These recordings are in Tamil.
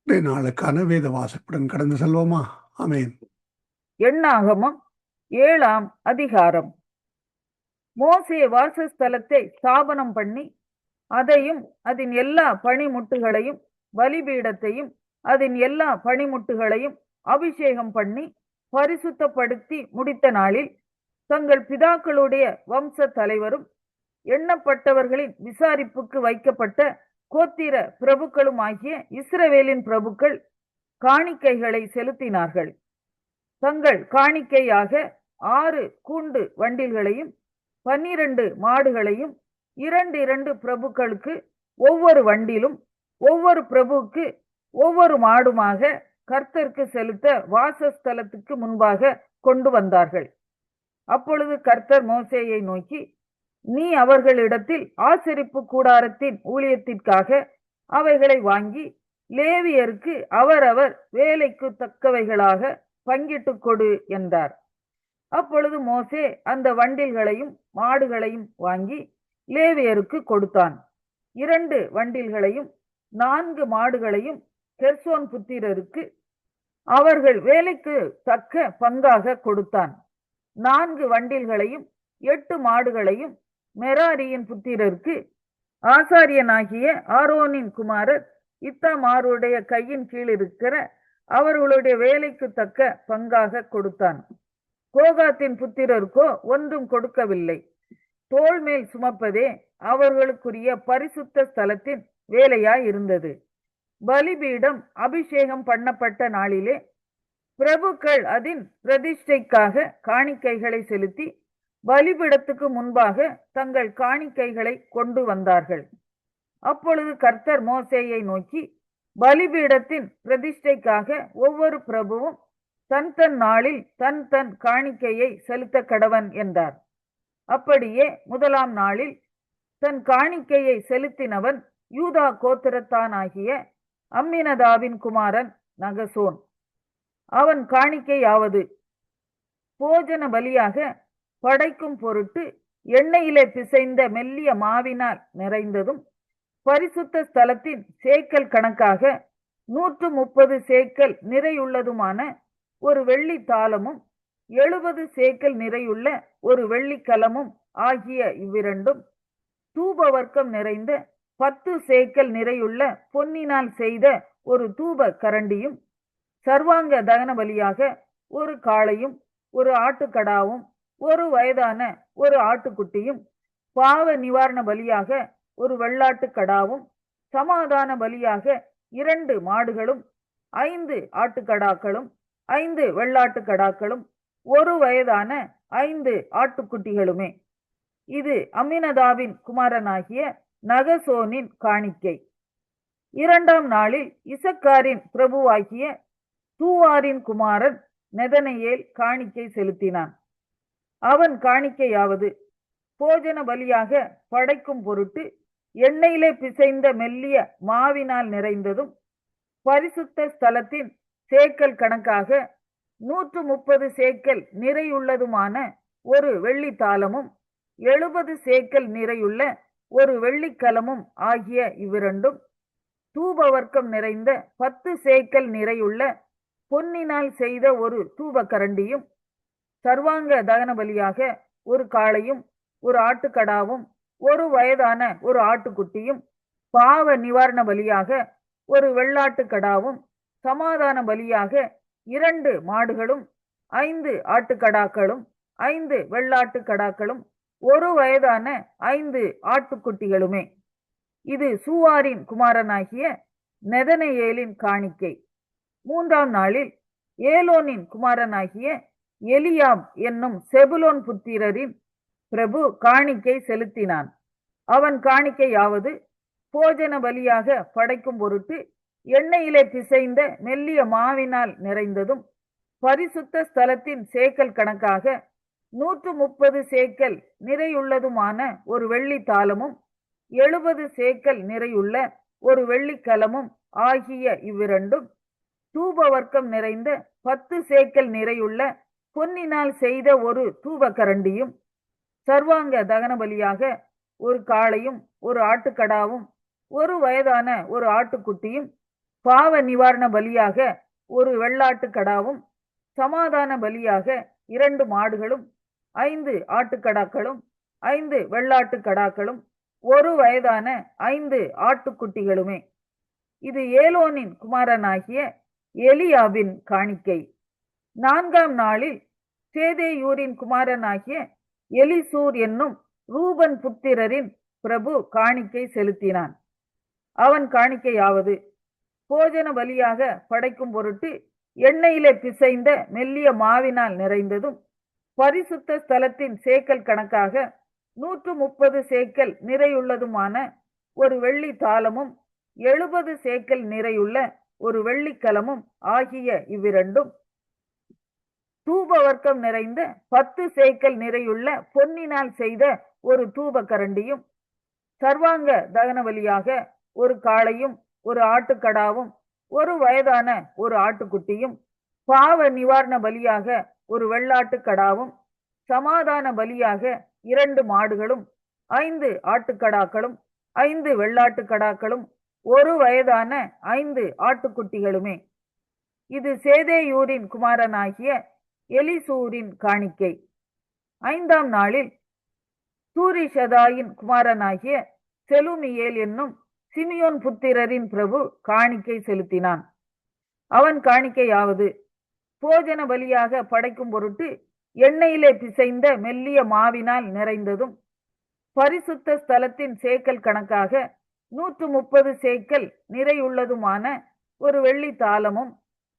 இன்றைய நாளுக்கான வேத வாசப்புடன் கடந்து செல்வோமா? ஆமென். எண்ணாகமம் 7ஆம் அதிகாரம். மோசே வாசஸ்தலத்தை ஸ்தாபனம் பண்ணி அதையும் அதன் எல்லா பணிமுட்டுகளையும் பலிபீடத்தையும் அதன் எல்லா பணிமுட்டுகளையும் அபிஷேகம் பண்ணி பரிசுத்தப்படுத்தி முடித்த நாளில் தங்கள் பிதாக்களுடைய வம்ச தலைவரும் எண்ணப்பட்டவர்களின் விசாரிப்புக்கு வைக்கப்பட்ட கோத்திர பிரபுக்களும் ஆகிய இஸ்ரவேலின் பிரபுக்கள் காணிக்கைகளை செலுத்தினார்கள். தங்கள் காணிக்கையாக 6 கூண்டு வண்டில்களையும் 12 மாடுகளையும் 2 பிரபுக்களுக்கு ஒவ்வொரு வண்டிலும் ஒவ்வொரு பிரபுவுக்கு ஒவ்வொரு மாடுமாக கர்த்தருக்கு செலுத்த வாசஸ்தலத்துக்கு முன்பாக கொண்டு வந்தார்கள். அப்பொழுது கர்த்தர் மோசேயை நோக்கி, நீ அவர்களிடத்தில் ஆசரிப்பு கூடாரத்தின் ஊழியத்திற்காக அவைகளை வாங்கி லேவியருக்கு அவரவர் வேலைக்கு தக்கவைகளாக பங்கிட்டு கொடு என்றார். அப்பொழுது மோசே அந்த வண்டில்களையும் மாடுகளையும் வாங்கி லேவியருக்கு கொடுத்தான். 2 வண்டில்களையும் 4 மாடுகளையும் கெர்சோன் புத்திரருக்கு அவர்கள் வேலைக்கு தக்க பங்காக கொடுத்தான். 4 வண்டில்களையும் 8 மாடுகளையும் மெராரியின் புத்திரருக்கு ஆசாரியனாகிய ஆரோனின் குமாரர் இத்தாமாருடைய கையின் கீழ் இருக்கிற அவர்களுடைய வேலைக்கு தக்க பங்காக கொடுத்தான். கோகாத்தின் புத்திரருக்கோ ஒன்றும் கொடுக்கவில்லை. தோள் மேல் சுமப்பதே அவர்களுக்குரிய பரிசுத்த ஸ்தலத்தின் வேலையாய் இருந்தது. பலிபீடம் அபிஷேகம் பண்ணப்பட்ட நாளிலே பிரபுக்கள் அதன் பிரதிஷ்டைக்காக காணிக்கைகளை செலுத்தி பலிபீடத்துக்கு முன்பாக தங்கள் காணிக்கைகளை கொண்டு வந்தார்கள். அப்பொழுது கர்த்தர் மோசேயை நோக்கி, பலிபீடத்தின் பிரதிஷ்டைக்காக ஒவ்வொரு பிரபுவும் தன் தன் நாளில் தன் தன் காணிக்கையை செலுத்த கடவன் என்றார். அப்படியே முதலாம் நாளில் தன் காணிக்கையை செலுத்தினவன் யூதா கோத்திரத்தானாகிய அம்மினதாவின் குமாரன் நகசோன். அவன் காணிக்கையாவது, போஜன பலியாக படைக்கும் பொருட்டு எண்ணெயிலே பிசைந்த மெல்லிய மாவினால் நிறைந்ததும் பரிசுத்த ஸ்தலத்தின் சேக்கல் கணக்காக 130 சேக்கல் நிறையுள்ளதுமான ஒரு வெள்ளி தாளமும் 70 சேக்கல் நிறையுள்ள ஒரு வெள்ளிக்கலமும் ஆகிய இவ்விரண்டும், தூப வர்க்கம் நிறைந்த 10 சேக்கல் நிறையுள்ள பொன்னினால் செய்த ஒரு தூப கரண்டியும், சர்வாங்க தகன பலியாக ஒரு காளையும் ஒரு ஆட்டுக்கடாவும் ஒரு வயதான ஒரு ஆட்டுக்குட்டியும், பாவ நிவாரண பலியாக ஒரு வெள்ளாட்டுக்கடாவும், சமாதான பலியாக 2 மாடுகளும் 5 ஆட்டுக்கடாக்களும் 5 வெள்ளாட்டுக்கடாக்களும் ஒரு வயதான 5 ஆட்டுக்குட்டிகளுமே. இது அம்மினதாவின் குமாரனாகிய நகசோனின் காணிக்கை. 2ஆம் நாளில் இசக்காரின் பிரபுவாகிய தூவாரின் குமாரன் நெதனெயேல் காணிக்கை செலுத்தினான். அவன் காணிக்கையாவது, போஜன பலியாக படைக்கும் பொருட்டு எண்ணெயிலே பிசைந்த மெல்லிய மாவினால் நிறைந்ததும் பரிசுத்த ஸ்தலத்தின் சேக்கல் கணக்காக 130 சேக்கல் நிறையுள்ளதுமான ஒரு வெள்ளி தாளமும் 70 சேக்கல் நிறையுள்ள ஒரு வெள்ளிக்கலமும் ஆகிய இவ்விரண்டும், தூப வர்க்கம் நிறைந்த 10 சேக்கல் நிறையுள்ள பொன்னினால் செய்த ஒரு தூப கரண்டியும், சர்வாங்க தகன பலியாக ஒரு காளையும் ஒரு ஆட்டுக்கடாவும் ஒரு வயதான ஒரு ஆட்டுக்குட்டியும், பாவ நிவாரண பலியாக ஒரு வெள்ளாட்டுக்கடாவும், சமாதான பலியாக 2 மாடுகளும் 5 ஆட்டுக்கடாக்களும் 5 வெள்ளாட்டுக்கடாக்களும் ஒரு வயதான 5 ஆட்டுக்குட்டிகளுமே. இது சூவாரின் குமாரனாகிய நெதனெயேலின் காணிக்கை. 3ஆம் நாளில் ஏலோனின் குமாரனாகிய எலியாம் என்னும் செபுலோன் புத்திரரின் பிரபு காணிக்கை செலுத்தினான். அவன் காணிக்கையாவது, போஜன பலியாக படைக்கும் பொருட்டு எண்ணெயிலே பிசைந்த மெல்லிய மாவினால் நிறைந்ததும் பரிசுத்த ஸ்தலத்தின் சேக்கல் கணக்காக 130 சேக்கல் நிறையுள்ளதுமான ஒரு வெள்ளி தாளமும் 70 சேக்கல் நிறையுள்ள ஒரு வெள்ளிக்கலமும் ஆகிய இவ்விரண்டும், தூப வர்க்கம் நிறைந்த 10 சேக்கல் நிறையுள்ள பொன்னினால் செய்த ஒரு தூப கரண்டியும், சர்வாங்க தகன பலியாக ஒரு காளையும் ஒரு ஆட்டுக்கடாவும் ஒரு வயதான ஒரு ஆட்டுக்குட்டியும், பாவ நிவாரண பலியாக ஒரு வெள்ளாட்டு கடாவும், சமாதான பலியாக 2 மாடுகளும், 5 ஆட்டுக்கடாக்களும், 5 வெள்ளாட்டு கடாக்களும், ஒரு வயதான 5 ஆட்டுக்குட்டிகளுமே. இது ஏலோனின் குமாரனாகிய எலியாபின் காணிக்கை. 4ஆம் நாளில் சேதேயூரின் குமாரனாகிய எலிசூர் என்னும் ரூபன் புத்திரரின் பிரபு காணிக்கை செலுத்தினான். அவன் காணிக்கையாவது, போஜன பலியாக படைக்கும் பொருட்டு எண்ணெயிலே பிசைந்த மெல்லிய மாவினால் நிறைந்ததும், பரிசுத்த ஸ்தலத்தின் சேக்கல் கணக்காக 130 சேக்கல் நிறையுள்ளதுமான ஒரு வெள்ளி தாளமும், 70 சேக்கல் நிறையுள்ள ஒரு வெள்ளிக்கலமும் ஆகிய இவ்விரண்டும், தூப வர்க்கம் நிறைந்த 10 சேக்கல் நிறையுள்ள பொன்னினால் செய்த ஒரு தூப கரண்டியும், சர்வாங்க தகன பலியாக ஒரு காளையும், ஒரு ஆட்டுக்கடாவும், ஒரு வயதான ஒரு ஆட்டுக்குட்டியும், பாவ நிவாரண பலியாக ஒரு வெள்ளாட்டு கடாவும், சமாதான பலியாக 2 மாடுகளும், 5 ஆட்டுக்கடாக்களும், 5 வெள்ளாட்டு கடாக்களும், ஒரு வயதான 5 ஆட்டுக்குட்டிகளுமே. இது சேதேயூரின் குமாரனாகிய எலிசூரின் காணிக்கை. 5ஆம் நாளில் சூரிஷதாயின் குமாரனாகிய செலுமியேல் என்னும் சிமியோன் புத்திரரின் பிரபு காணிக்கை செலுத்தினான். அவன் காணிக்கையாவது, போஜன பலியாக படைக்கும் பொருட்டு எண்ணெயிலே பிசைந்த மெல்லிய மாவினால் நிறைந்ததும், பரிசுத்த ஸ்தலத்தின் சேக்கல் கணக்காக 130 சேக்கல் நிறையுள்ளதுமான ஒரு வெள்ளி தாளமும்,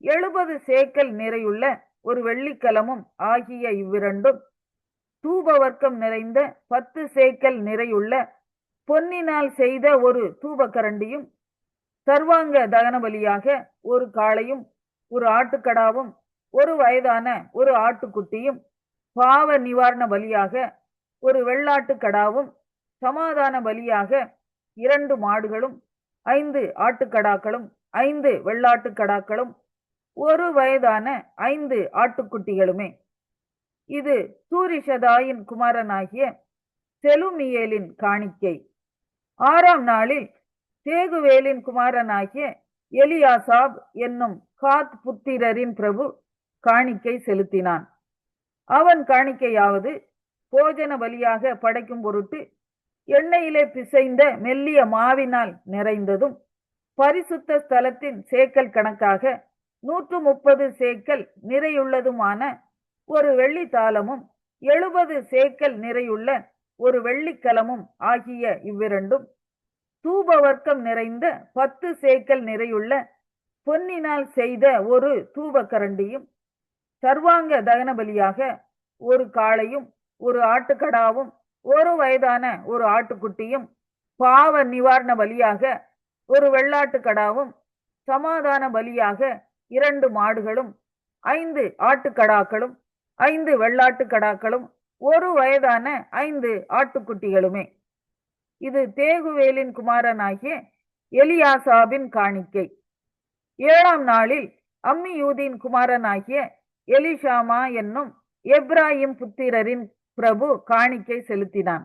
70 சேக்கல் நிறையுள்ள ஒரு வெள்ளிக்கலமும் ஆகிய இவ்விரண்டும், தூப வர்க்கம் நிறைந்த 10 சேக்கல் நிறையுள்ள பொன்னினால் செய்த ஒரு தூபக்கரண்டியும், சர்வாங்க தகன பலியாக ஒரு காளையும், ஒரு ஆட்டுக்கடாவும், ஒரு வயதான ஒரு ஆட்டுக்குட்டியும், பாவ நிவாரண பலியாக ஒரு வெள்ளாட்டு கடாவும், சமாதான பலியாக 2 மாடுகளும், 5 ஆட்டுக்கடாக்களும், 5 வெள்ளாட்டு கடாக்களும், ஒரு வயதான 5 ஆட்டுக்குட்டிகளுமே. இது சூரிஷதாயின் குமாரனாகிய செலுமியேலின் காணிக்கை. 6ஆம் நாளில் தேகுவேலின் குமாரனாகிய எலியாசாப் என்னும் காத் புத்திரரின் பிரபு காணிக்கை செலுத்தினான். அவன் காணிக்கையாவது, போஜன பலியாக படைக்கும் பொருட்டு எண்ணெயிலே பிசைந்த மெல்லிய மாவினால் நிறைந்ததும், பரிசுத்த ஸ்தலத்தின் சேக்கல் கணக்காக 130 சேக்கல் நிறையுள்ளதுமான ஒரு வெள்ளி தாளமும், 70 சேக்கல் நிறையுள்ள ஒரு வெள்ளிக்கலமும் ஆகிய இவ்விரண்டும், தூப வர்க்கம் நிறைந்த 10 சேக்கல் நிறையுள்ள பொன்னினால் செய்த ஒரு தூப கரண்டியும், சர்வாங்க தகன பலியாக ஒரு காளையும், ஒரு ஆட்டுக்கடாவும், ஒரு வயதான ஒரு ஆட்டுக்குட்டியும், பாவ நிவாரண பலியாக ஒரு வெள்ளாட்டு கடாவும், சமாதான பலியாக 2 மாடுகளும், 5 ஆட்டுக்கடாக்களும், 5 வெள்ளாட்டு கடாக்களும், ஒரு வயதான 5 ஆட்டுக்குட்டிகளுமே. இது தேகுவேலின் குமாரனாகிய எலியாசாபின் காணிக்கை. 7ஆம் நாளில் அம்மியூதின் குமாரனாகிய எலிஷாமா என்னும் எப்ராயிம் புத்திரரின் பிரபு காணிக்கை செலுத்தினான்.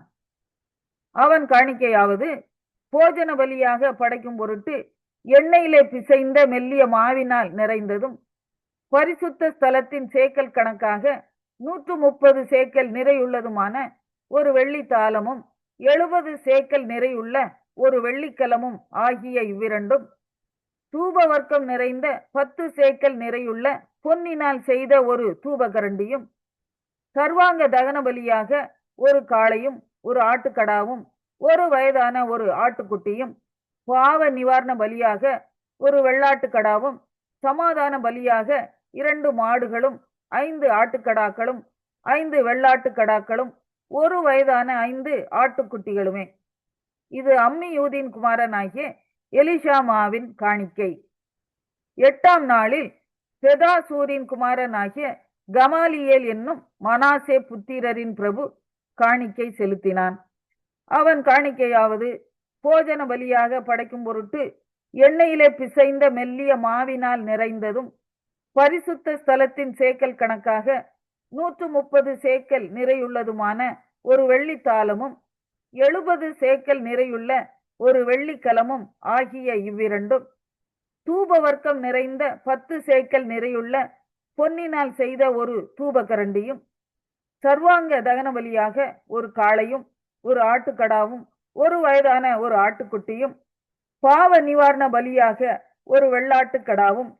அவன் காணிக்கையாவது, போஜன பலியாக படைக்கும் பொருட்டு எண்ணெயிலே பிசைந்த மெல்லிய மாவினால் நிறைந்ததும், பரிசுத்த ஸ்தலத்தின் சேக்கல் கணக்காக 130 சேக்கல் நிறையுள்ளதுமான ஒரு வெள்ளி தாளமும், 70 சேக்கல் நிறையுள்ள ஒரு வெள்ளிக்கலமும் ஆகிய இவ்விரண்டும், தூப வர்க்கம் நிறைந்த 10 சேக்கல் நிறையுள்ள பொன்னினால் செய்த ஒரு தூபகரண்டியும், சர்வாங்க தகன பலியாக ஒரு காளையும், ஒரு ஆட்டுக்கடாவும், ஒரு வயதான ஒரு ஆட்டுக்குட்டியும், பாவ நிவாரண பலியாக ஒரு வெள்ளாட்டு கடாவும், சமாதான பலியாக 2 மாடுகளும், 5 ஆட்டுக்கடாக்களும், 5 வெள்ளாட்டு கடாக்களும், ஒரு வயதான 5 ஆட்டுக்குட்டிகளுமே. இது அம்மியூதின் குமாரனாகிய எலிஷாமாவின் காணிக்கை. 8ஆம் நாளில் பெதாசூரின் குமாரனாகிய கமாலியேல் என்னும் மனாசே புத்திரரின் பிரபு காணிக்கை செலுத்தினான். அவன் காணிக்கையாவது, போஜன பலியாக படைக்கும் பொருட்டு எண்ணெயிலே பிசைந்த மெல்லிய மாவினால் நிறைந்ததும், பரிசுத்த ஸ்தலத்தின் சேக்கல் கணக்காக 130 சேக்கல் நிறையுள்ளதுமான ஒரு வெள்ளி தாளமும், 70 சேக்கல் நிறையுள்ள ஒரு வெள்ளிக்கலமும் ஆகிய இவ்விரண்டும், தூபவர்க்கம் நிறைந்த 10 சேக்கல் நிறையுள்ள பொன்னினால் செய்த ஒரு தூபகரண்டியும், சர்வாங்க தகன பலியாக ஒரு காளையும் ஒரு ஆட்டுக்கடாவும் ஒரு வயதான ஒரு ஆட்டுக்குட்டியும், பாவ நிவாரண பலியாக ஒரு வெள்ளாட்டுக்கடாவும்,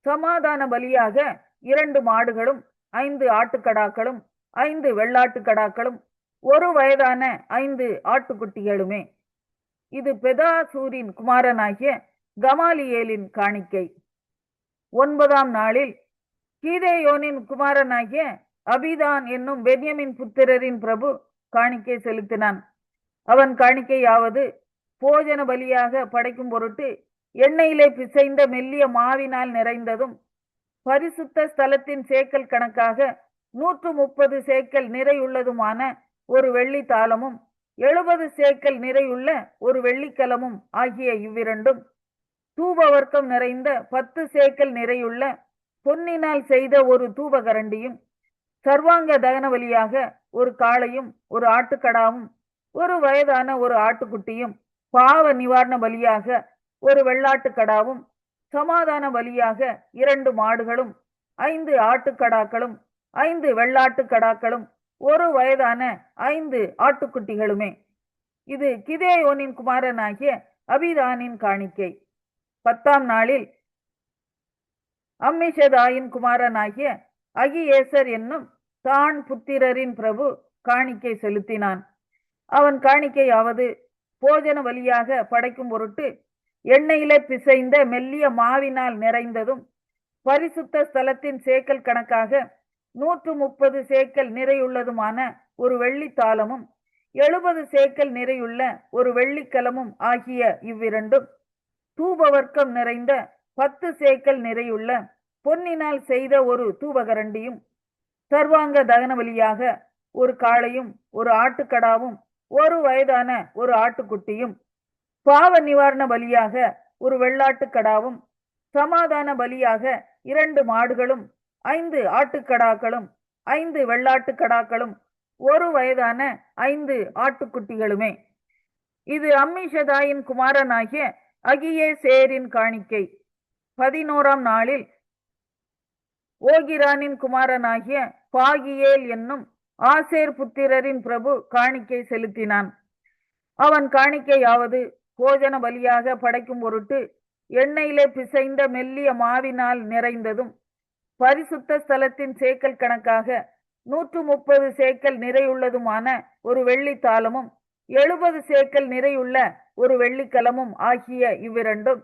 சமாதான பலியாக 2 மாடுகளும் 5 ஆட்டுக்கடாக்களும் 5 வெள்ளாட்டுக்கடாக்களும் ஒரு வயதான 5 ஆட்டுக்குட்டிகளுமே. இது பெதாசூரின் குமாரனாகிய கமாலியேலின் காணிக்கை. 9ஆம் நாளில் கீதேயோனின் குமாரனாகிய அபிதான் என்னும் பென்யமின் புத்திரரின் பிரபு காணிக்கை செலுத்தினான். அவன் காணிக்கையாவது, போஜன பலியாக படைக்கும் பொருட்டு எண்ணெயிலே பிசைந்த மெல்லிய மாவினால் நிறைந்ததும், பரிசுத்த ஸ்தலத்தின் சேக்கல் கணக்காக 130 சேக்கல் நிறையுள்ளதுமான ஒரு வெள்ளி தாளமும் 70 சேக்கல் நிறையுள்ள ஒரு வெள்ளிக்கலமும் ஆகிய இவ்விரண்டும், தூபவர்க்கம் நிறைந்த 10 சேக்கல் நிறையுள்ள பொன்னினால் செய்த ஒரு தூபகரண்டியும், சர்வாங்க தகன பலியாக ஒரு காளையும் ஒரு ஆட்டுக்கடாவும் ஒரு வயதான ஒரு ஆட்டுக்குட்டியும், பாவ நிவாரண பலியாக ஒரு வெள்ளாட்டுக்கடாவும், சமாதான பலியாக 2 மாடுகளும் 5 ஆட்டுக்கடாக்களும் 5 வெள்ளாட்டுக்கடாக்களும் ஒரு வயதான 5 ஆட்டுக்குட்டிகளுமே. இது கிதேயோனின் குமாரனாகிய அபிதானின் காணிக்கை. 10ஆம் நாளில் அம்மிஷதாயின் குமாரனாகிய அகியேசர் என்னும் தான் புத்திரரின் பிரபு காணிக்கை செலுத்தினான். அவன் காணிக்கையாவது, போஜன பலியாக படைக்கும் பொருட்டு எண்ணெயிலே பிசைந்த மெல்லிய மாவினால் நிறைந்ததும், பரிசுத்த ஸ்தலத்தின் சேக்கல் கணக்காக 130 சேக்கல் நிறையுள்ளதுமான ஒரு வெள்ளித்தாளமும் 70 சேக்கல் நிறையுள்ள ஒரு வெள்ளிக்கலமும் ஆகிய இவ்விரண்டும், தூபவர்க்கம் நிறைந்த 10 சேக்கல் நிறையுள்ள பொன்னினால் செய்த ஒரு தூபகரண்டியும், சர்வாங்க தகன பலியாக ஒரு காளையும் ஒரு ஆட்டுக்கடாவும் ஒரு வயதான ஒரு ஆட்டுக்குட்டியும், பாவ நிவாரண பலியாக ஒரு வெள்ளாட்டுக்கடாவும், சமாதான பலியாக 2 மாடுகளும் 5 ஆட்டுக்கடாக்களும் 5 வெள்ளாட்டுக்கடாக்களும் ஒரு வயதான 5 ஆட்டுக்குட்டிகளுமே. இது அம்மிஷதாயின் குமாரனாகிய அகியேசேரின் காணிக்கை. 11ஆம் நாளில் ஓகிரானின் குமாரனாகிய பாகியேல் என்னும் ஆசேர் புத்திரரின் பிரபு காணிக்கை செலுத்தினான். அவன் காணிக்கையாவது, போஜன பலியாக படைக்கும் பொருட்டு எண்ணெயிலே பிசைந்த மெல்லிய மாவினால் நிறைந்ததும், பரிசுத்த ஸ்தலத்தின் சேக்கல் கணக்காக 130 சேக்கல் நிறையுள்ளதுமான ஒரு வெள்ளித்தாளமும் 70 சேக்கல் நிறையுள்ள ஒரு வெள்ளிக்கலமும் ஆகிய இவ்விரண்டும்,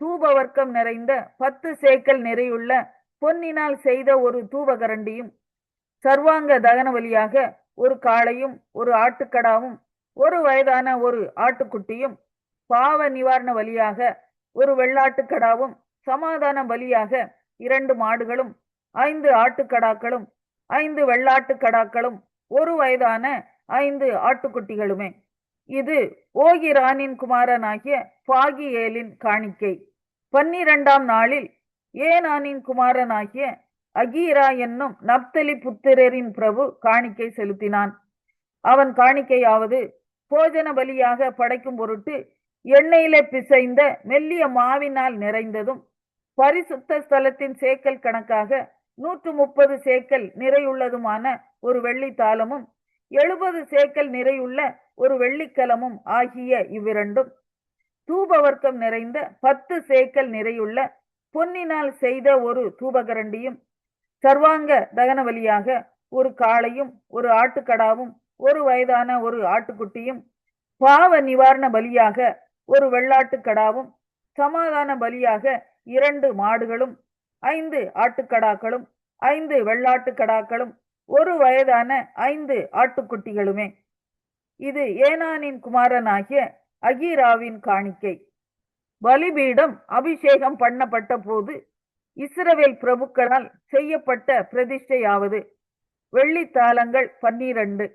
தூபவர்க்கம் நிறைந்த 10 சேக்கல் நிறையுள்ள பொன்னினால் செய்த ஒரு தூபகரண்டியும், சர்வாங்க தகன பலியாக ஒரு காளையும் ஒரு ஆட்டுக்கடாவும் ஒரு வயதான ஒரு ஆட்டுக்குட்டியும், பாவ நிவாரண பலியாக ஒரு வெள்ளாட்டுக்கடாவும், சமாதான பலியாக 2 மாடுகளும் 5 ஆட்டுக்கடாக்களும் 5 வெள்ளாட்டுக்கடாக்களும் ஒரு வயதான 5 ஆட்டுக்குட்டிகளுமே. இது ஓகிரானின் குமாரனாகிய பாகியேலின் காணிக்கை. 12ஆம் நாளில் ஏனானின் குமாரனாகிய அகீரா என்னும் நப்தலி புத்திரரின் பிரபு காணிக்கை செலுத்தினான். அவன் காணிக்கையாவது, போஜன பலியாக படைக்கும் பொருட்டு எண்ணெயிலே பிசைந்த மெல்லிய மாவினால் நிறைந்ததும், பரிசுத்த ஸ்தலத்தின் சேக்கல் கணக்காக 130 சேக்கல் நிறையுள்ளதுமான ஒரு வெள்ளித்தாளமும் 70 சேக்கல் நிறையுள்ள ஒரு வெள்ளிக்கலமும் ஆகிய இவ்விரண்டும், தூபவர்க்கம் நிறைந்த 10 சேக்கல் நிறையுள்ள பொன்னினால் செய்த ஒரு தூபகரண்டியும், சர்வாங்க தகன பலியாக ஒரு காளையும் ஒரு ஆட்டுக்கடாவும் ஒரு வயதான ஒரு ஆட்டுக்குட்டியும், பாவ நிவாரண பலியாக ஒரு வெள்ளாட்டுக்கடாவும், சமாதான பலியாக 2 மாடுகளும் 5 ஆட்டுக்கடாக்களும் 5 வெள்ளாட்டுக்கடாக்களும் ஒரு வயதான 5 ஆட்டுக்குட்டிகளுமே. இது ஏனானின் குமாரனாகிய அகீராவின் காணிக்கை. பலிபீடம் அபிஷேகம் பண்ணப்பட்ட போது இஸ்ரவேல் பிரபுக்களால் செய்யப்பட்ட பிரதிஷ்டையாவது, வெள்ளித்தாளங்கள் 12,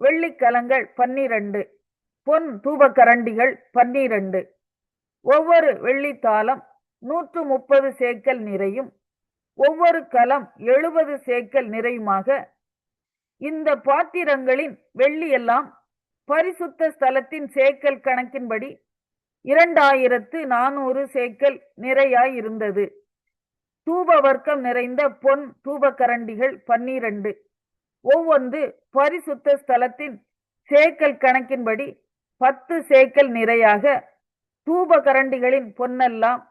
வெள்ளிக்கலங்கள் 12, பொன் தூபக்கரண்டிகள் 12, ஒவ்வொரு வெள்ளித்தாளம் 130 சேக்கல் நிறையும் ஒவ்வொரு கலம் 70 சேக்கல் நிறையுமாக இந்த பாத்திரங்களின் வெள்ளியெல்லாம் பரிசுத்த ஸ்தலத்தின் சேக்கல் கணக்கின்படி 2400 சேக்கல் நிறையாயிருந்தது. தூப வர்க்கம் நிறைந்த பொன் தூபக்கரண்டிகள் 12, ஒவ்வொன்று பரிசுத்த ஸ்தலத்தின் சேக்கல் கணக்கின்படி 10 சேக்கல் நிறையாக, தூப கரண்டிகளின் பொன்னெல்லாம்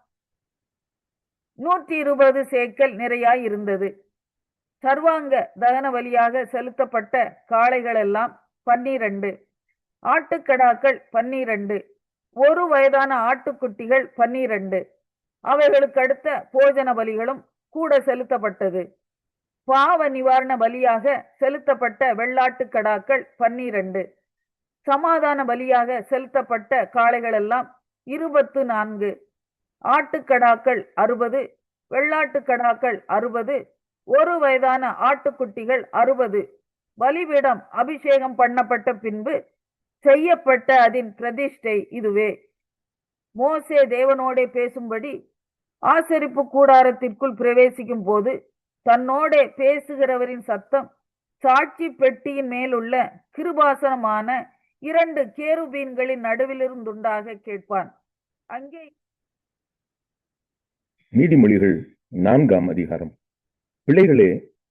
120 சேக்கல் நிறையாயிருந்தது. சர்வாங்க தகன பலியாக செலுத்தப்பட்ட காளைகள் எல்லாம் 12, ஆட்டுக்கடாக்கள் 12, ஒரு வயதான ஆட்டுக்குட்டிகள் 12, அவைகளுக்கு அடுத்த போஜன பலிகளும் கூட செலுத்தப்பட்டது. பாவ நிவாரண பலியாக செலுத்தப்பட்ட வெள்ளாட்டுக்கடாக்கள் 12, சமாதான பலியாக செலுத்தப்பட்ட காளைகள் எல்லாம் 24, ஆட்டுக்கடாக்கள் 60, வெள்ளாட்டுக்கடாக்கள் 60, ஒரு வயதான ஆட்டுக்குட்டிகள் 60. பலிபீடம் அபிஷேகம் பண்ணப்பட்ட பின்பு செய்யப்பட்ட அதன் பிரதிஷ்டை இதுவே. மோசே தேவனோடே பேசும்படி ஆசரிப்பு கூடாரத்திற்குள் பிரவேசிக்கும் போது தன்னோடே பேசுகிறவரின் சத்தம் சாட்சி பெட்டியின் மேலுள்ள கிருபாசனமான 2 கேருபீன்களின் நடுவிலிருந்துண்டாக கேட்பான். அங்கே நீதிமொழிகள் 4ஆம் அதிகாரம். பிள்ளைகளே,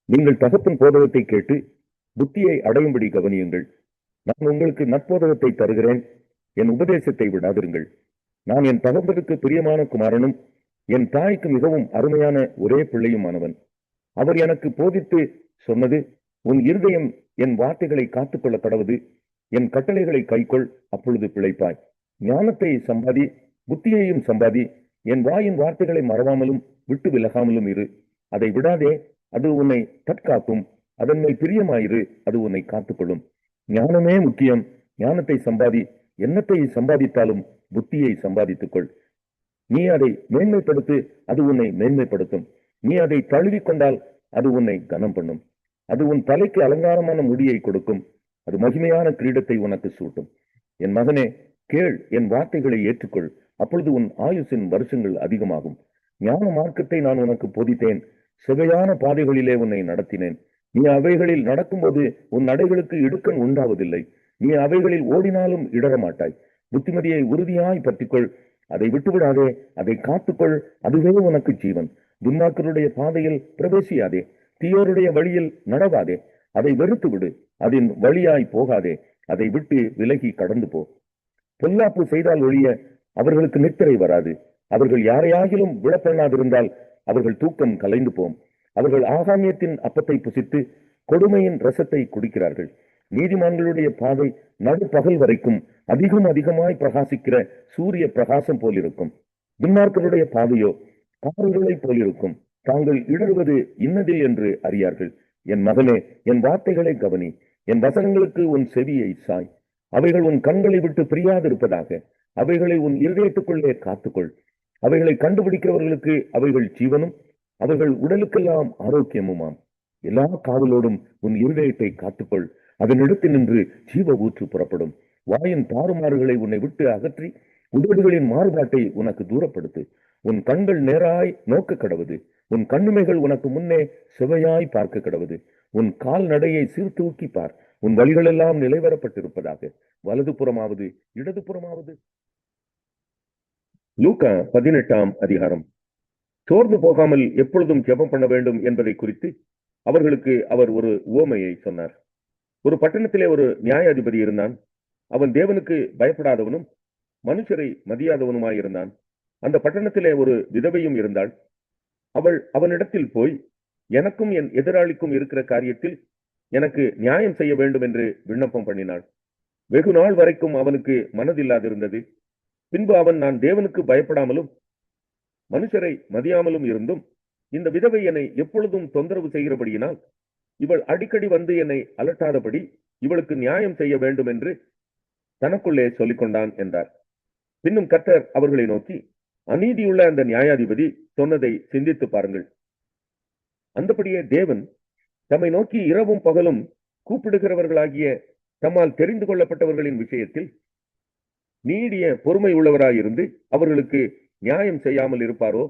நீங்கள் தகப்பன் போதகத்தை கேட்டு புத்தியை அடையும்படி கவனியுங்கள். நான் உங்களுக்கு நற்போதகத்தை தருகிறேன், என் உபதேசத்தை விடாதிருங்கள். நான் என் தகப்பனுக்கு பிரியமான குமாரனும் என் தாய்க்கு மிகவும் அருமையான ஒரே பிள்ளையுமானவன். அவர் எனக்கு போதித்து சொன்னது, உன் இருதயம் என் வார்த்தைகளை காத்துக்கொள்ள கடவுது, என் கட்டளைகளை கைக்கொள், அப்பொழுது பிழைப்பாய். ஞானத்தை சம்பாதி, புத்தியையும் சம்பாதி, என் வாயின் வார்த்தைகளை மறவாமலும் விட்டு விலகாமலும் இரு. அதை விடாதே, அது உன்னை தற்காக்கும். அதன் மேல் பிரியமாயிரு, அது உன்னை காத்துக்கொள்ளும். ஞானமே முக்கியம். ஞானத்தை சம்பாதி. எண்ணத்தை சம்பாதித்தாலும் புத்தியை சம்பாதித்துக்கொள். நீ அதை மேன்மைப்படுத்து, அது உன்னை மேன்மைப்படுத்தும். நீ அதை தழுவிக்கொண்டால் அது உன்னை கனம் பண்ணும். அது உன் தலைக்கு அலங்காரமான முடியை கொடுக்கும். அது மகிமையான கிரீடத்தை உனக்கு சூட்டும். என் மகனே, கேள், என் வார்த்தைகளை ஏற்றுக்கொள், அப்பொழுது உன் ஆயுசின் வருஷங்கள் அதிகமாகும். ஞான மார்க்கத்தை நான் உனக்கு போதித்தேன், செவையான பாதைகளிலே உன்னை நடத்தினேன். நீ அவைகளில் நடக்கும்போது உன் நடைகளுக்கு இடுக்கண் உண்டாவதில்லை. நீ அவைகளில் ஓடினாலும் இடரமாட்டாய். புத்திமதியை உறுதியாய் பற்றிக்கொள், அதை விட்டுவிடாதே, அதை காத்துக்கொள், அதுவே உனக்கு ஜீவன். துன்மார்க்கருடைய பாதையில் பிரவேசியாதே, தீயோருடைய வழியில் நடவாதே. அதை வெறுத்து விடு, அதன் வழியாய் போகாதே, அதை விட்டு விலகி கடந்து போ. பொல்லாப்பு செய்தால் ஒழிய அவர்களுக்கு நித்திரை வராது. அவர்கள் யாரையாகிலும் விழப்பண்ணாதிருந்தால் அவர்கள் தூக்கம் கலைந்து போம். அவர்கள் ஆகாமியத்தின் அப்பத்தை புசித்து கொடுமையின் ரசத்தை குடிக்கிறார்கள். நீதிமான்களுடைய பாதை நடுப்பகல் வரைக்கும் அதிகமாய் பிரகாசிக்கிற சூரிய பிரகாசம் போலிருக்கும். துன்மார்க்கருடைய பாதையோ காரிருளை போலிருக்கும். தாங்கள் இடறுவது இன்னதில் என்று அறியார்கள். என் மகனே, என் வார்த்தைகளை கவனி, என் வசனங்களுக்கு உன் செவியை சாய். அவைகள் உன் கண்களை விட்டு பிரியாதிருப்பதாக. அவைகளை உன் இருதயத்துக்குள்ளே காத்துக்கொள். அவைகளை கண்டுபிடிக்கிறவர்களுக்கு அவைகள் ஜீவனும் அவர்கள் உடலுக்கெல்லாம் ஆரோக்கியமுமாம். எல்லா காவலோடும் உன் இருதயத்தை காத்துக்கொள், அதனிடத்தில் நின்று ஜீவ ஊற்று புறப்படும். வாயின் தாறுமாறுகளை உன்னை விட்டு அகற்றி உதடுகளின் மாறுபாட்டை உனக்கு தூரப்படுத்து. உன் கண்கள் நேராய் நோக்க கடவுது, உன் கண்ணுமைகள் உனக்கு முன்னே செவையாய் பார்க்க கடவுது. உன் கால் நடையை சீர்தூக்கி பார், உன் வழிகள் எல்லாம் நிலைவரப்பட்டிருப்பதாக. வலது புறமாவது இடது புறமாவது. லூக்கா 18ஆம் அதிகாரம். சோர்ந்து போகாமல் எப்பொழுதும் ஜெபம் பண்ண வேண்டும் என்பதை குறித்து அவர்களுக்கு அவர் ஒரு உவமையை சொன்னார். ஒரு பட்டணத்திலே ஒரு நியாயாதிபதி இருந்தான். அவன் தேவனுக்கு பயப்படாதவனும் மனுஷரை மதியாதவனுமாயிருந்தான். அந்த பட்டணத்திலே ஒரு விதவையும் இருந்தாள். அவள் அவனிடத்தில் போய், எனக்கும் என் எதிராளிக்கும் இருக்கிற காரியத்தில் எனக்கு நியாயம் செய்ய வேண்டும் என்று விண்ணப்பம் பண்ணினாள். வெகு நாள் வரைக்கும் அவனுக்கு மனதில்லாதிருந்தது. பின்பு அவன், நான் தேவனுக்கு பயப்படாமலும் மனுஷரை மதியாமலும் இருந்தும் இந்த விதவை என்னை எப்பொழுதும் தொந்தரவு செய்கிறபடியினால் இவள் அடிக்கடி வந்து என்னை அலட்டாதபடி இவளுக்கு நியாயம் செய்ய வேண்டும் என்று தனக்குள்ளே சொல்லிக்கொண்டான் என்றார். பின்னும் கர்த்தர் அவர்களை நோக்கி, அநீதியுள்ள அந்த நியாயாதிபதி சொன்னதை சிந்தித்து பாருங்கள். அந்தபடியே தேவன் தம்மை நோக்கி இரவும் பகலும் கூப்பிடுகிறவர்களாகிய தம்மால் தெரிந்து கொள்ளப்பட்டவர்களின் விஷயத்தில் நீடிய பொறுமை உள்ளவராயிருந்து அவர்களுக்கு நியாயம் செய்யாமல் இருப்பாரோ?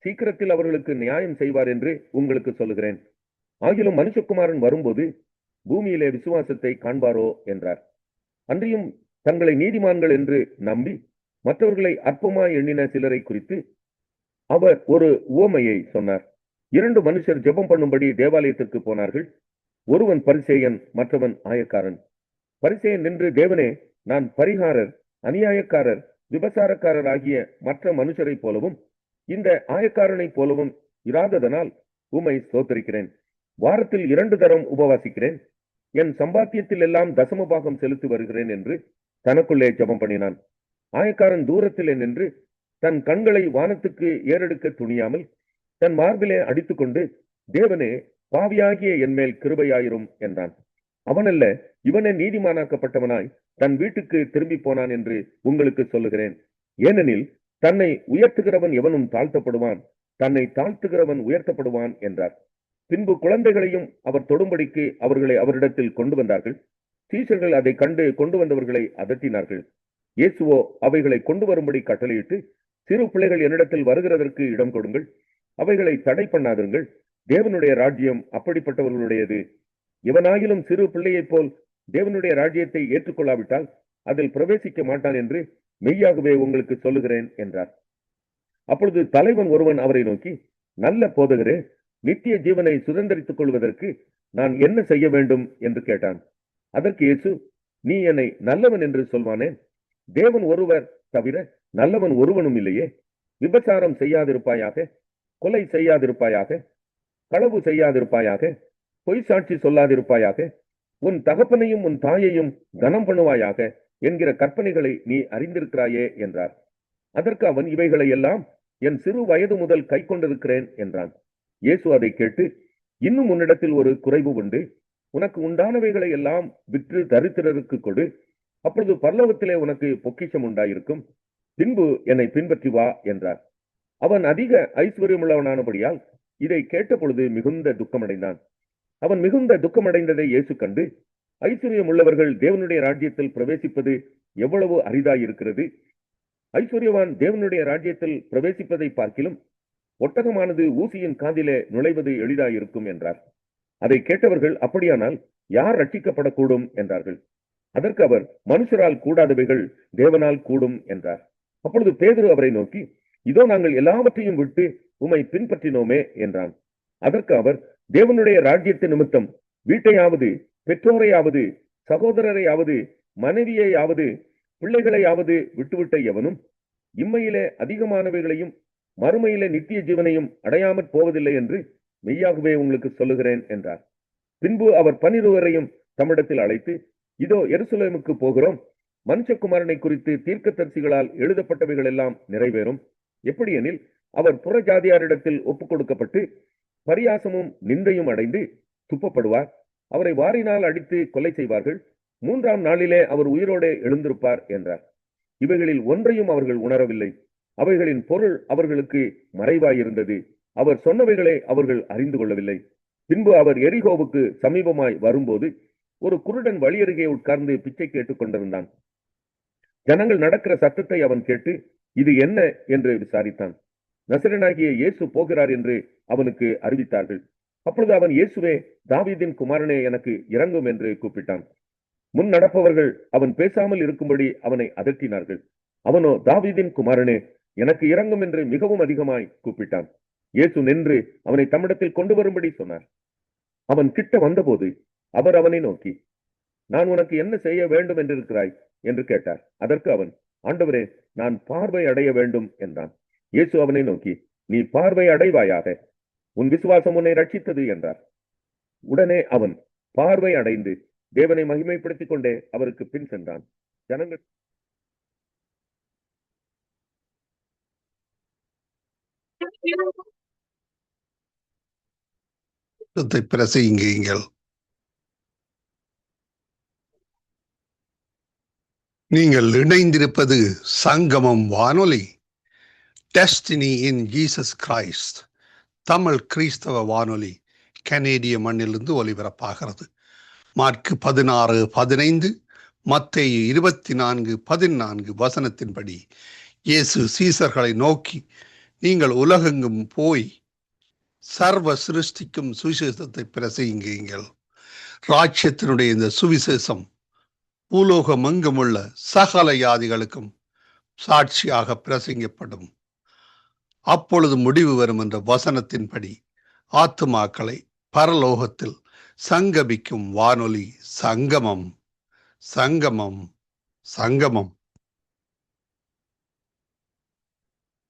சீக்கிரத்தில் அவர்களுக்கு நியாயம் செய்வார் என்று உங்களுக்கு சொல்லுகிறேன். ஆகிலும் மனுஷகுமாரன் வரும்போது பூமியிலே விசுவாசத்தை காண்பாரோ என்றார். அன்றியும் தங்களை நீதிமான்கள் என்று நம்பி மற்றவர்களை அற்பமாய் எண்ணின சிலரை குறித்து அவர் ஒரு உவமையை சொன்னார். 2 மனுஷர் ஜெபம் பண்ணும்படி தேவாலயத்திற்கு போனார்கள். ஒருவன் பரிசேயன், மற்றவன் ஆயக்காரன். பரிசேயன் நின்று, தேவனே, நான் பரிகாரர், அநியாயக்காரர், விபசாரக்காரர் ஆகிய மற்ற மனுஷரை போலவும் இந்த ஆயக்காரனை போலவும் இராததனால் உம்மை ஸ்தோத்திரிக்கிறேன். வாரத்தில் 2 தரம் உபவாசிக்கிறேன். என் சம்பாத்தியத்தில் எல்லாம் தசமபாகம் செலுத்தி வருகிறேன் என்று தனக்குள்ளே ஜெபம் பண்ணினான். ஆயக்காரன் தூரத்திலே நின்று தன் கண்களை வானத்துக்கு ஏறெடுக்க துணியாமல் தன் மார்பிலே அடித்துக்கொண்டு, தேவனே, பாவியாகிய என்மேல் கிருபையாயிரும் என்றான். அவனல்ல, இவனே நீதிமானாக்கப்பட்டவனாய் தன் வீட்டுக்கு திரும்பி போனான் என்று உங்களுக்கு சொல்லுகிறேன். ஏனெனில் தன்னை உயர்த்துகிறவன் எவனும் தாழ்த்தப்படுவான், தன்னை தாழ்த்துகிறவன் உயர்த்தப்படுவான் என்றார். பின்பு குழந்தைகளையும் அவர் தொடும்படிக்கு அவர்களை அவரிடத்தில் கொண்டு வந்தார்கள். சீஷர்கள் அதை கண்டு கொண்டு வந்தவர்களை அதட்டினார்கள். இயேசுவோ அவைகளை கொண்டு வரும்படி கட்டளையிட்டு, சிறு பிள்ளைகள் என்னிடத்தில் வருகிறதற்கு இடம் கொடுங்கள், அவைகளை தடை பண்ணாதிருங்கள், தேவனுடைய ராஜ்யம் அப்படிப்பட்டவர்களுடையது. எவனாகிலும் சிறு பிள்ளையைப் போல் தேவனுடைய ராஜ்யத்தை ஏற்றுக்கொள்ளாவிட்டால் அதில் பிரவேசிக்க மாட்டான் என்று மெய்யாகவே உங்களுக்கு சொல்லுகிறேன் என்றார். அப்பொழுது தலைவன் ஒருவன் அவரை நோக்கி, நல்ல போதகரே, நித்திய ஜீவனை சுதந்திரித்துக் கொள்வதற்கு நான் என்ன செய்ய வேண்டும் என்று கேட்டான். அதற்கு இயேசு, நீ என்னை நல்லவன் என்று சொல்வானேன்? தேவன் ஒருவர் தவிர நல்லவன் ஒருவனும் இல்லையே. விபச்சாரம் செய்யாதிருப்பாயாக, கொலை செய்யாதிருப்பாயாக, களவு செய்யாதிருப்பாயாக, பொய் சாட்சி சொல்லாதிருப்பாயாக, உன் தகப்பனையும் உன் தாயையும் கனம் பண்ணுவாயாக என்கிற கற்பனைகளை நீ அறிந்திருக்கிறாயே என்றார். அதற்கு அவன், இவைகளை எல்லாம் என் சிறு வயது முதல் கை கொண்டிருக்கிறேன் என்றான். இயேசு அதை கேட்டு, இன்னும் உன்னிடத்தில் ஒரு குறைவு உண்டு. உனக்கு உண்டானவைகளை எல்லாம் விற்று தரித்திரருக்கு கொடு, அப்பொழுது பரலோகத்திலே உனக்கு பொக்கிஷம் உண்டாயிருக்கும். பின்பு என்னை பின்பற்றி வா என்றார். அவன் அதிக ஐஸ்வர்யமுள்ளவனானபடியால் இதை கேட்ட பொழுது மிகுந்த துக்கமடைந்தான். அவன் மிகுந்த துக்கமடைந்ததை இயேசு கண்டு, ஐஸ்வர்யம் உள்ளவர்கள் தேவனுடைய ராஜ்யத்தில் பிரவேசிப்பது எவ்வளவு அரிதாயிருக்கிறது. ஐஸ்வர்யவான் தேவனுடைய ராஜ்யத்தில் பிரவேசிப்பதை பார்க்கிலும் ஒட்டகமானது ஊசியின் காதிலே நுழைவது எளிதாயிருக்கும் என்றார். அதை கேட்டவர்கள், அப்படியானால் யார் ரட்சிக்கப்படக்கூடும் என்றார்கள். அதற்கு அவர், மனுஷரால் கூடாதவைகள் தேவனால் கூடும் என்றார். அப்பொழுது பேதுரு அவரை நோக்கி, இதோ நாங்கள் எல்லாவற்றையும் விட்டு உம்மை பின்பற்றினோமே என்றான். அதற்கு அவர், தேவனுடைய ராஜ்யத்து நிமித்தம் வீட்டையாவது, பெற்றோரையாவது, சகோதரரையாவது, மனைவியையாவது, பிள்ளைகளையாவது விட்டுவிட்ட எவனும் இம்மையிலே அதிகமானவைகளையும் மறுமையிலே நித்திய ஜீவனையும் அடையாமற் போவதில்லை என்று மெய்யாகவே உங்களுக்கு சொல்லுகிறேன் என்றார். பின்பு அவர் 12 தம்மிடத்தில் அழைத்து, இதோ எருசலேமுக்கு போகிறோம், மனுஷகுமாரனை குறித்து தீர்க்கதரிசிகளால் எழுதப்பட்டவைகள் எல்லாம் நிறைவேறும். எப்படியெனில் அவர் புறஜாதியாரிடத்தில் ஒப்புக் கொடுக்கப்பட்டு பரியாசமும் நிந்தையும் அடைந்து துப்பப்படுவார். அவரை வாரினால் அடித்து கொலை செய்வார்கள். 3ஆம் நாளிலே அவர் உயிரோடு எழுந்திருப்பார் என்றார். இவைகளில் ஒன்றையும் அவர்கள் உணரவில்லை. அவைகளின் பொருள் அவர்களுக்கு மறைவாயிருந்தது. அவர் சொன்னவைகளை அவர்கள் அறிந்து கொள்ளவில்லை. பின்பு அவர் எரிகோவுக்கு சமீபமாய் வரும்போது ஒரு குருடன் வழியருகே உட்கார்ந்து பிச்சை கேட்டுக் கொண்டிருந்தான். ஜனங்கள் நடக்கிற சத்தத்தை அவன் கேட்டு, இது என்ன என்று விசாரித்தான். நசரேயனாகிய இயேசு போகிறார் என்று அவனுக்கு அறிவித்தார்கள். அப்பொழுது அவன், இயேசுவே, தாவீதின் குமாரனே, எனக்கு இரங்கும் என்று கூப்பிட்டான். முன் நடப்பவர்கள் அவன் பேசாமல் இருக்கும்படி அவனை அதட்டினார்கள். அவனோ, தாவீதின் குமாரனே, எனக்கு இரங்கும் என்று மிகவும் அதிகமாய் கூப்பிட்டான். இயேசு நின்று அவனை தம்மிடத்தில் கொண்டு வரும்படி சொன்னார். அவன் கிட்ட வந்தபோது அவர் அவனை நோக்கி, நான் உனக்கு என்ன செய்ய வேண்டும் என்றிருக்கிறாய் என்று கேட்டார். அதற்கு அவன், ஆண்டவரே, நான் பார்வை அடைய வேண்டும் என்றான். இயேசு அவனை நோக்கி, நீ பார்வை அடைவாயாக, உன் விசுவாசம் உன்னை ரட்சித்தது என்றார். உடனே அவன் பார்வை அடைந்து தேவனை மகிமைப்படுத்திக் கொண்டே அவருக்கு பின் சென்றான். ஜனங்கள் பிரசங்கியுங்கள். நீங்கள் இணைந்திருப்பது சங்கமம் வானொலி, destiny in Jesus Christ, Tamil கிறிஸ்தவ வானொலி, கனேடிய மண்ணிலிருந்து ஒலிபரப்பாகிறது. மார்க்கு 16:15, மத்தேயு 24:14 வசனத்தின்படி இயேசு சீசர்களை நோக்கி, நீங்கள் உலகெங்கும் போய் சர்வ சிருஷ்டிக்கும் சுவிசேஷத்தை பிரசங்கியுங்கள். ராஜ்யத்தினுடைய இந்த சுவிசேஷம் பூலோகம் எங்குமுள்ள சகல யாதிகளுக்கும் சாட்சியாக பிரசங்கிக்கப்படும். அப்பொழுது முடிவு வரும் என்ற வசனத்தின்படி ஆத்துமாக்களை பரலோகத்தில் சங்கமிக்கும் வானொலி சங்கமம், சங்கமம், சங்கமம்.